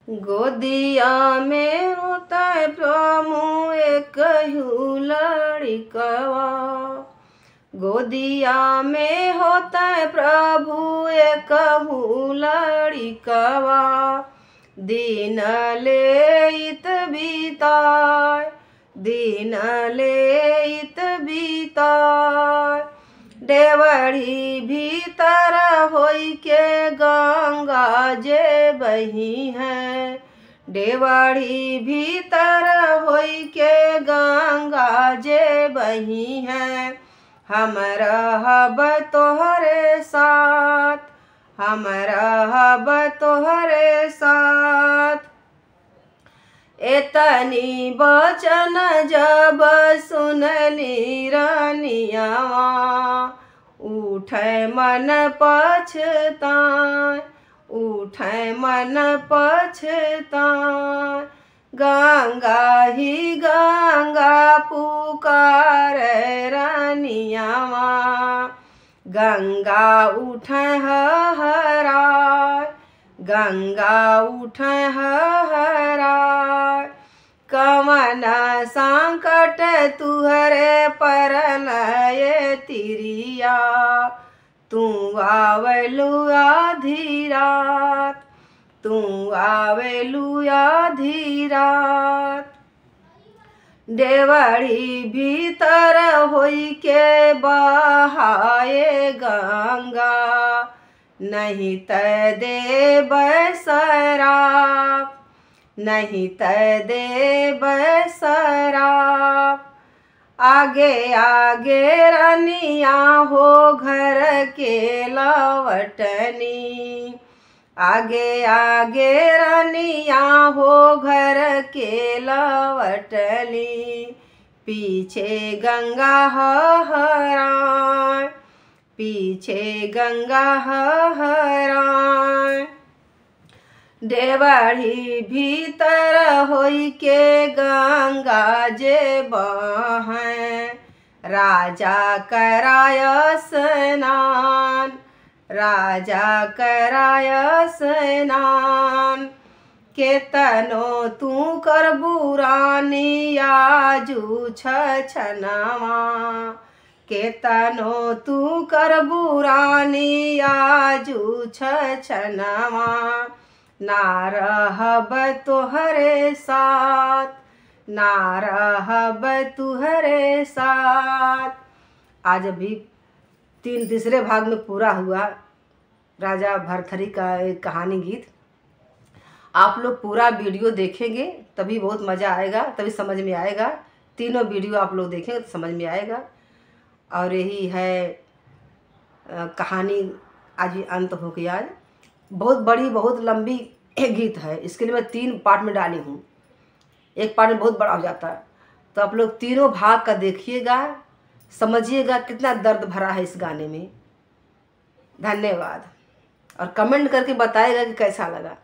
गोदिया में होता है प्रभु एक लड़िकवा। गोदिया में होता है प्रभु एक लड़िकवा। दिन लेइत बीताय, दिन लेइत बीताय। डेवढ़ी भीतर होई के गंगा जे बही है। डेवढ़ी भीतर होई के गंगा जे बही है। हम रहब तोहरे साथ, हम रहब तोहरे साथ। एतनी बचन जब सुनली रानियावा, उठे मन पछताए, उठे मन पछताए। गंगा ही गंगा पुकार रानियावा, गंगा उठे हराय, गंगा उठे हराय। कवन संकट तुहरे परल ये तिरिया, तू आवेलु आधी रात, तू आवेलु आधी रात। डेवढ़ी भीतर होई के बहाए गंगा, नहीं त देब शराब, नहीं त देब शराब। आगे आगे रानिया हो घर के लवटनी, आगे आगे रानिया हो घर के लवटनी। पीछे गंगा हराय, पीछे गंगा हराय। डेवढ़ी भीतर होई के गंगा जे बहे। राजा कराय स्नान, राजा कराय स्नान। केतनो तू करबू रानी आजू छछनवा, केतनो तू करबू रानी आजू छछनवा। ना रहब तोहरे साथ, ना रहब तुहरे साथ। आज अभी तीसरे भाग में पूरा हुआ राजा भर्तृहरि का एक कहानी गीत। आप लोग पूरा वीडियो देखेंगे तभी बहुत मज़ा आएगा, तभी समझ में आएगा। तीनों वीडियो आप लोग देखेंगे तो समझ में आएगा। और यही है कहानी, आज अंत हो गया। आज बहुत बड़ी बहुत लंबी एक गीत है, इसके लिए मैं 3 पार्ट में डाली हूँ। एक पार्ट में बहुत बड़ा हो जाता है, तो आप लोग तीनों भाग का देखिएगा, समझिएगा कितना दर्द भरा है इस गाने में। धन्यवाद। और कमेंट करके बताइएगा कि कैसा लगा।